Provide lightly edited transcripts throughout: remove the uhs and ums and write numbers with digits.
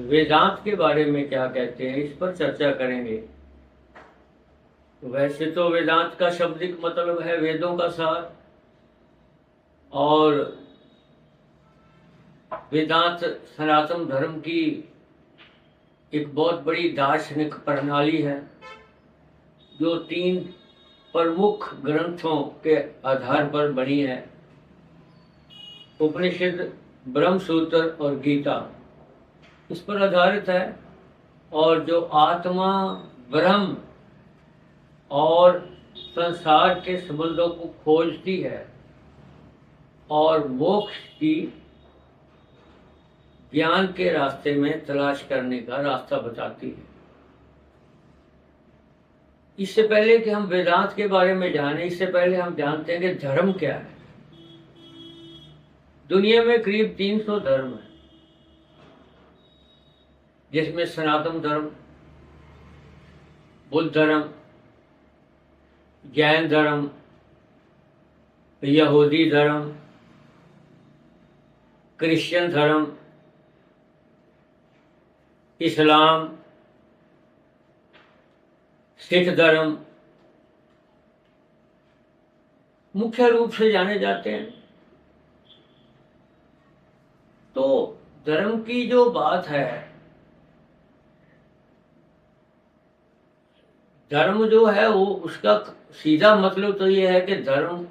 वेदांत के बारे में क्या कहते हैं, इस पर चर्चा करेंगे। वैसे तो वेदांत का शाब्दिक मतलब है वेदों का सार, और वेदांत सनातन धर्म की एक बहुत बड़ी दार्शनिक प्रणाली है, जो 3 प्रमुख ग्रंथों के आधार पर बनी है। उपनिषद, ब्रह्मसूत्र और गीता इस पर आधारित है। और जो आत्मा, ब्रह्म और संसार के संबंधों को खोजती है और मोक्ष की ज्ञान के रास्ते में तलाश करने का रास्ता बताती है। इससे पहले कि हम वेदांत के बारे में जानें, इससे पहले हम जानते हैं कि धर्म क्या है। दुनिया में करीब 300 धर्म है, जिसमें सनातन धर्म, बुद्ध धर्म, जैन धर्म, यहूदी धर्म, क्रिश्चियन धर्म, इस्लाम, सिख धर्म मुख्य रूप से जाने जाते हैं। तो धर्म की जो बात है, धर्म जो है वो उसका सीधा मतलब तो ये है कि धर्म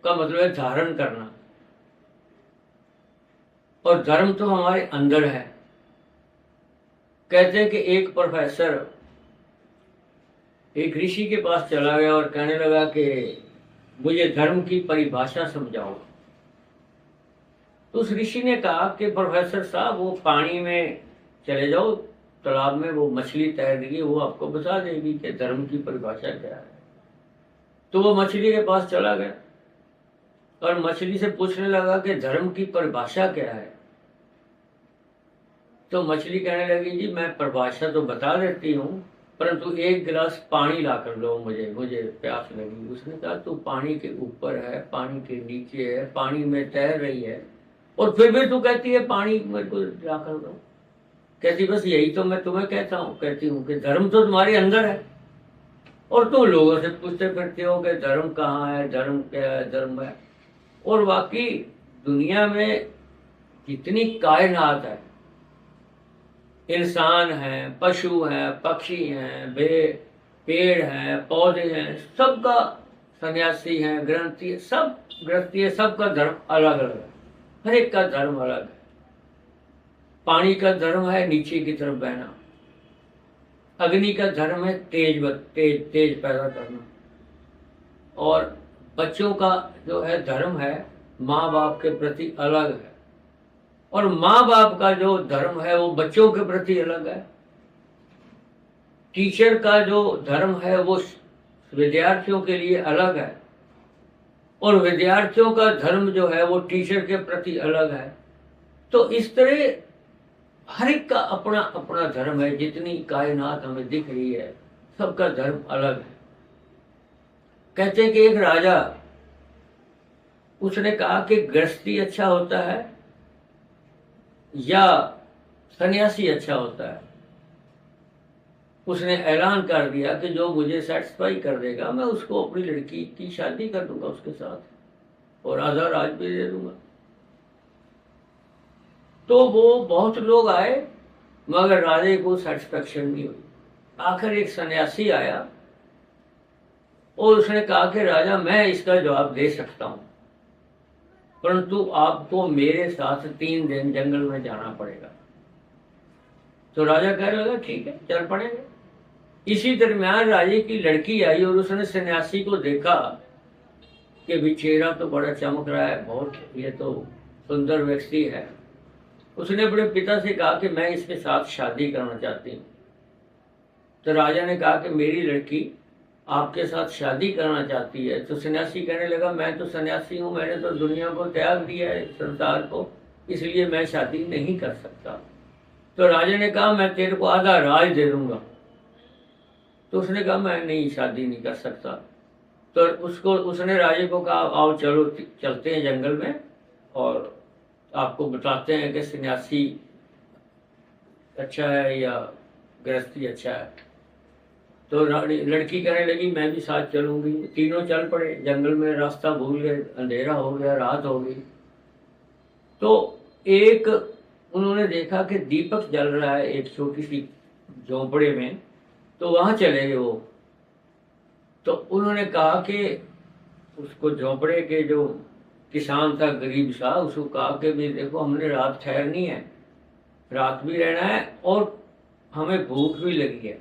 का मतलब है धारण करना, और धर्म तो हमारे अंदर है। कहते हैं कि एक प्रोफेसर एक ऋषि के पास चला गया और कहने लगा कि मुझे धर्म की परिभाषा समझाओ। तो उस ऋषि ने कहा कि प्रोफेसर साहब, वो पानी में चले जाओ, तालाब में वो मछली तैर रही है, वो आपको बता देगी कि धर्म की परिभाषा क्या है। तो वो मछली के पास चला गया और मछली से पूछने लगा कि धर्म की परिभाषा क्या है। तो मछली कहने लगी, जी मैं परिभाषा तो बता देती हूँ, परंतु 1 गिलास पानी ला कर दो, मुझे प्यास लगी। उसने कहा, तू पानी के ऊपर है, पानी के नीचे है, पानी में तैर रही है, और फिर भी तू कहती है पानी मेरे को ला कर दो। कहती, बस यही तो मैं तुम्हें कहता हूँ, कहती हूँ कि धर्म तो तुम्हारे अंदर है, और तुम लोगों से पूछते फिरते हो कि धर्म कहाँ है, धर्म क्या है, धर्म है। और बाकी दुनिया में जितनी कायनात है, इंसान हैं, पशु हैं, पक्षी हैं, पेड़ हैं, पौधे हैं, सबका सन्यासी हैं, ग्रंथी, सब गृहस्थी है, सबका धर्म अलग अलग है। हर एक का धर्म अलग है। पानी का धर्म है नीचे की तरफ बहना, अग्नि का धर्म है तेज पैदा करना, और बच्चों का जो है धर्म है माँ बाप के प्रति अलग है, और माँ बाप का जो धर्म है वो बच्चों के प्रति अलग है। टीचर का जो धर्म है वो विद्यार्थियों के लिए अलग है, और विद्यार्थियों का धर्म जो है वो टीचर के प्रति अलग है। तो इस तरह हर एक का अपना अपना धर्म है। जितनी कायनात हमें दिख रही है, सबका धर्म अलग है। कहते हैं कि एक राजा, उसने कहा कि गृहस्थी अच्छा होता है या सन्यासी अच्छा होता है। उसने ऐलान कर दिया कि जो मुझे सेटिस्फाई कर देगा मैं उसको अपनी लड़की की शादी कर दूंगा उसके साथ, और आधा राज भी दे दूंगा। तो वो बहुत लोग आए, मगर राजे को सेटिस्फेक्शन नहीं हुई। आखिर एक सन्यासी आया और उसने कहा कि राजा, मैं इसका जवाब दे सकता हूं, परंतु आपको मेरे साथ 3 दिन जंगल में जाना पड़ेगा। तो राजा कहने लगा, ठीक है, चल पड़ेंगे। इसी दरमियान राजे की लड़की आई और उसने सन्यासी को देखा कि भी चेहरा तो बड़ा चमक रहा है, बहुत, ये तो सुंदर व्यक्ति है। उसने अपने पिता से कहा कि मैं इसके साथ शादी करना चाहती हूँ। तो राजा ने कहा कि मेरी लड़की आपके साथ शादी करना चाहती है। तो सन्यासी कहने लगा, मैं तो सन्यासी हूँ, मैंने तो दुनिया को त्याग दिया है, संसार को, इसलिए मैं शादी नहीं कर सकता। तो राजा ने कहा, मैं तेरे को आधा राज दे दूंगा। तो उसने कहा, मैं नहीं, शादी नहीं कर सकता। तो उसने राजे को कहा, आओ चलो चलते हैं जंगल में और आपको बताते हैं कि सन्यासी अच्छा है या गृहस्थी अच्छा है। तो लड़की कहने लगी मैं भी साथ चलूंगी। तीनों चल पड़े, जंगल में रास्ता भूल गए, अंधेरा हो गया, रात हो गई। तो एक उन्होंने देखा कि दीपक जल रहा है एक छोटी सी झोंपड़े में, तो वहां चले गए वो। तो उन्होंने कहा कि उसको झोंपड़े के जो किसान था गरीब सा, उसको कहा कि भी देखो हमने रात ठहरनी है, रात भी रहना है और हमें भूख भी लगी है।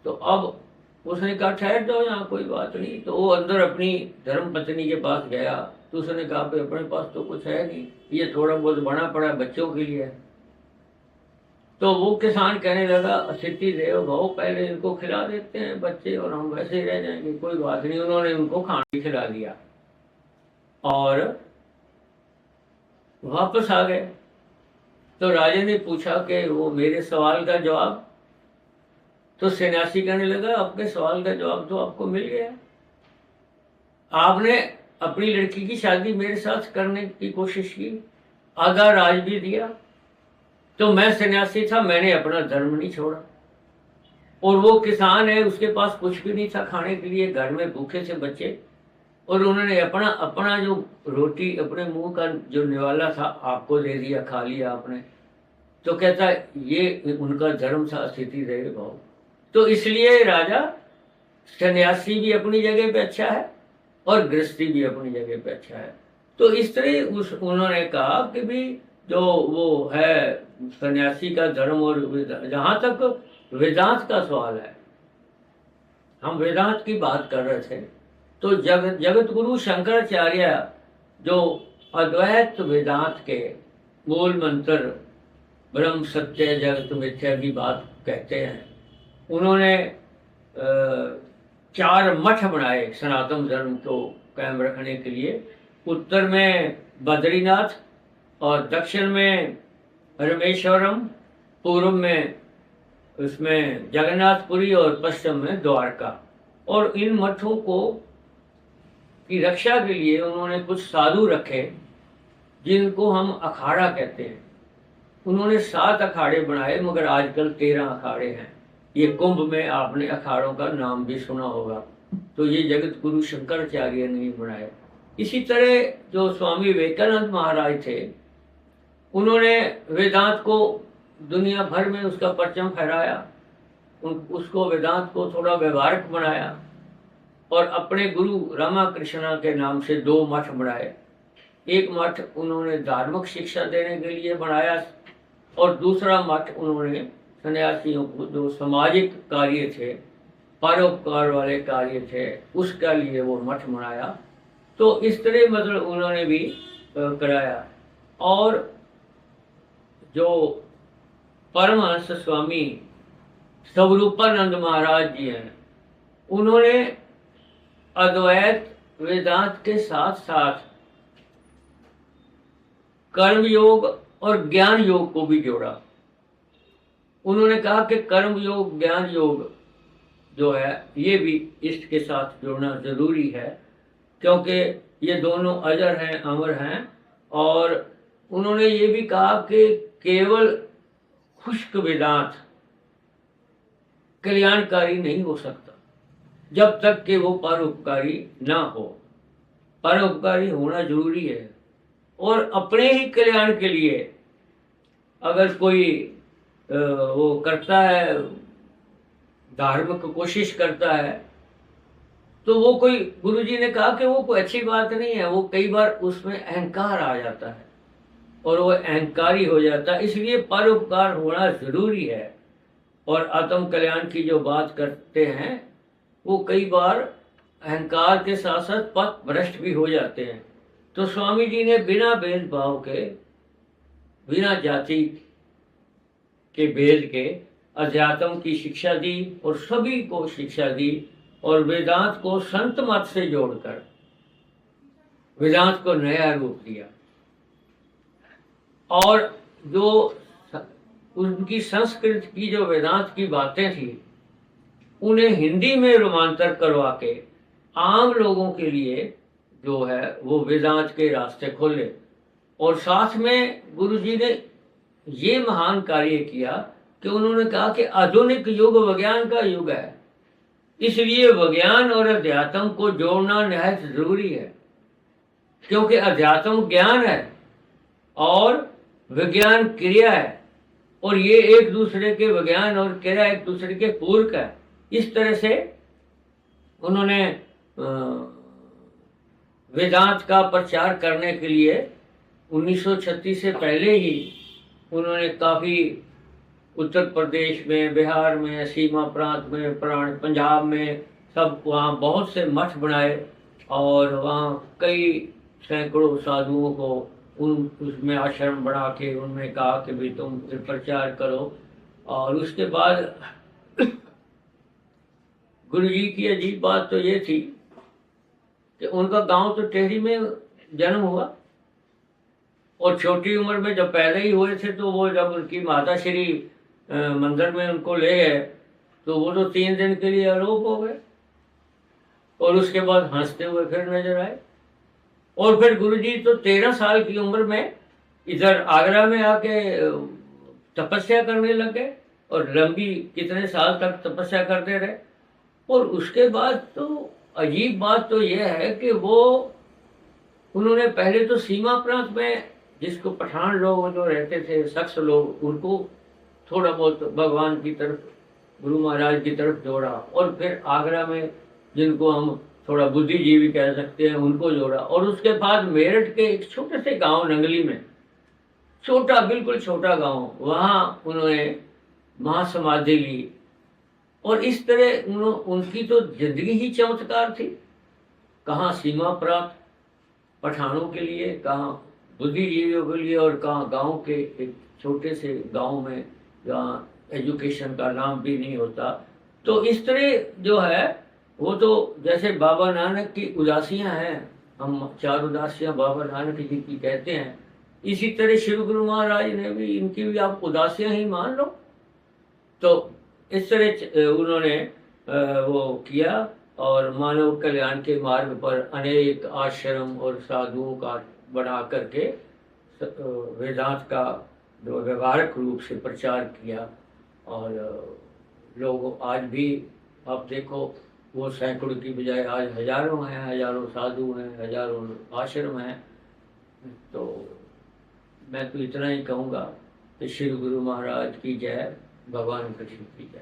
तो अब उसने कहा ठहर जाओ यहाँ, कोई बात नहीं। तो वो अंदर अपनी धर्म पत्नी के पास गया, तो उसने कहा भाई अपने पास तो कुछ है नहीं, ये थोड़ा बहुत बना पड़ा है, बच्चों के लिए है। तो वो किसान कहने लगा अतिथि देव भव, पहले इनको खिला देते हैं बच्चे और हम वैसे ही रह जाएंगे, कोई बात नहीं। उन्होंने उनको खाना भी खिला दिया और वापस आ गए। तो राजा ने पूछा कि वो मेरे सवाल का जवाब। तो सन्यासी कहने लगा अपने सवाल का जवाब तो आपको मिल गया, आपने अपनी लड़की की शादी मेरे साथ करने की कोशिश की, आधा राज भी दिया, तो मैं सन्यासी था, मैंने अपना धर्म नहीं छोड़ा। और वो किसान है, उसके पास कुछ भी नहीं था खाने के लिए, घर में भूखे से बच्चे, और उन्होंने अपना अपना जो रोटी अपने मुंह का जो निवाला था आपको दे दिया, खा लिया आपने। तो कहता है ये उनका धर्म था, स्थिति रहे भाव। तो इसलिए राजा, सन्यासी भी अपनी जगह पे अच्छा है और गृहस्थी भी अपनी जगह पे अच्छा है। तो इस तरह उन्होंने कहा कि भी जो वो है सन्यासी का धर्म और जहां तक वेदांत का सवाल है, हम वेदांत की बात कर रहे थे, तो जगत गुरु शंकराचार्य जो अद्वैत वेदांत के मूल मंत्र ब्रह्म सत्य जगत मिथ्या की बात कहते हैं, उन्होंने 4 मठ बनाए सनातन धर्म को कायम रखने के लिए। उत्तर में बद्रीनाथ और दक्षिण में रामेश्वरम, पूर्व में उसमें जगन्नाथपुरी और पश्चिम में द्वारका। और इन मठों को की रक्षा के लिए उन्होंने कुछ साधु रखे जिनको हम अखाड़ा कहते हैं। उन्होंने 7 अखाड़े बनाए, मगर आजकल 13 अखाड़े हैं। ये कुंभ में आपने अखाड़ों का नाम भी सुना होगा। तो ये जगत गुरु शंकराचार्य ने बनाए। इसी तरह जो स्वामी विवेकानंद महाराज थे, उन्होंने वेदांत को दुनिया भर में उसका परचम फहराया, उसको वेदांत को थोड़ा व्यवहारिक बनाया और अपने गुरु रामाकृष्णा के नाम से 2 मठ बनाए। एक मठ उन्होंने धार्मिक शिक्षा देने के लिए बनाया और दूसरा मठ उन्होंने सन्यासियों को जो सामाजिक कार्य थे, परोपकार वाले कार्य थे, उसके लिए वो मठ बनाया। तो इस तरह मतलब उन्होंने भी कराया। और जो परमहंस स्वामी स्वरूपानंद महाराज जी हैं, उन्होंने अद्वैत वेदांत के साथ साथ कर्म योग और ज्ञान योग को भी जोड़ा। उन्होंने कहा कि कर्म योग ज्ञान योग जो है ये भी इसके साथ जोड़ना जरूरी है, क्योंकि ये दोनों अजर हैं, अमर हैं। और उन्होंने ये भी कहा कि केवल खुश्क वेदांत कल्याणकारी नहीं हो सकता जब तक कि वो परोपकारी ना हो। परोपकारी होना जरूरी है। और अपने ही कल्याण के लिए अगर कोई वो करता है, धार्मिक कोशिश करता है, तो वो कोई, गुरुजी ने कहा कि वो कोई अच्छी बात नहीं है। वो कई बार उसमें अहंकार आ जाता है और वो अहंकारी हो जाता है। इसलिए परोपकार होना जरूरी है। और आत्म कल्याण की जो बात करते हैं, वो कई बार अहंकार के साथ साथ पथ भ्रष्ट भी हो जाते हैं। तो स्वामी जी ने बिना भेदभाव के, बिना जाति के भेद के अध्यात्म की शिक्षा दी और सभी को शिक्षा दी। और वेदांत को संत मत से जोड़कर वेदांत को नया रूप दिया। और जो उनकी संस्कृत की जो वेदांत की बातें थी, उन्हें हिंदी में रूपांतर करवा के आम लोगों के लिए जो है वो वेदांत के रास्ते खोले। और साथ में गुरुजी ने ये महान कार्य किया कि उन्होंने कहा कि आधुनिक युग विज्ञान का युग है, इसलिए विज्ञान और अध्यात्म को जोड़ना निहायत जरूरी है, क्योंकि अध्यात्म ज्ञान है और विज्ञान क्रिया है, और ये एक दूसरे के, विज्ञान और क्रिया एक दूसरे के पूरक है। इस तरह से उन्होंने वेदांत का प्रचार करने के लिए 1936 से पहले ही उन्होंने काफ़ी उत्तर प्रदेश में, बिहार में, सीमा प्रांत में, पंजाब में, सब वहाँ बहुत से मठ बनाए और वहाँ कई सैकड़ों साधुओं को उसमें आश्रम बना के उनमें कहा कि भी तुम फिर प्रचार करो। और उसके बाद गुरु जी की अजीब बात तो ये थी कि उनका गांव तो टेहरी में जन्म हुआ, और छोटी उम्र में जब पहले ही हुए थे तो वो जब उनकी माता श्री मंदिर में उनको ले गए तो वो तो 3 दिन के लिए आरोप हो गए, और उसके बाद हंसते हुए फिर नजर आए। और फिर गुरुजी तो 13 साल की उम्र में इधर आगरा में आके तपस्या करने लगे, और लंबी कितने साल तक तपस्या करते रहे। और उसके बाद तो अजीब बात तो यह है कि वो उन्होंने पहले तो सीमा प्रांत में, जिसको पठान लोग जो रहते थे, शख्स लोग, उनको थोड़ा बहुत भगवान की तरफ, गुरु महाराज की तरफ जोड़ा, और फिर आगरा में जिनको हम थोड़ा बुद्धिजीवी कह सकते हैं उनको जोड़ा, और उसके बाद मेरठ के एक छोटे से गांव नंगली में, छोटा, बिल्कुल छोटा गांव, वहाँ उन्होंने महासमाधि ली। और इस तरह उनकी तो जिंदगी ही चमत्कार थी, कहाँ सीमा प्रांत पठानों के लिए, कहाँ बुद्धिजीवियों के लिए, और कहाँ गांव के एक छोटे से गांव में जहाँ एजुकेशन का नाम भी नहीं होता। तो इस तरह जो है वो तो जैसे बाबा नानक की उदासियां हैं, हम 4 उदासियां बाबा नानक जी की कहते हैं, इसी तरह शिव गुरु महाराज ने भी, इनकी भी आप उदासियां ही मान लो। तो इस तरह उन्होंने वो किया, और मानव कल्याण के मार्ग पर अनेक आश्रम और साधुओं का बना करके वेदांत का जो व्यवहारिक रूप से प्रचार किया। और लोग आज भी आप देखो, वो सैकड़ों की बजाय आज हजारों हैं, हजारों साधु हैं, हजारों आश्रम हैं। तो मैं तो इतना ही कहूँगा कि श्री गुरु महाराज की जय, भगवान कृष्ण की जय।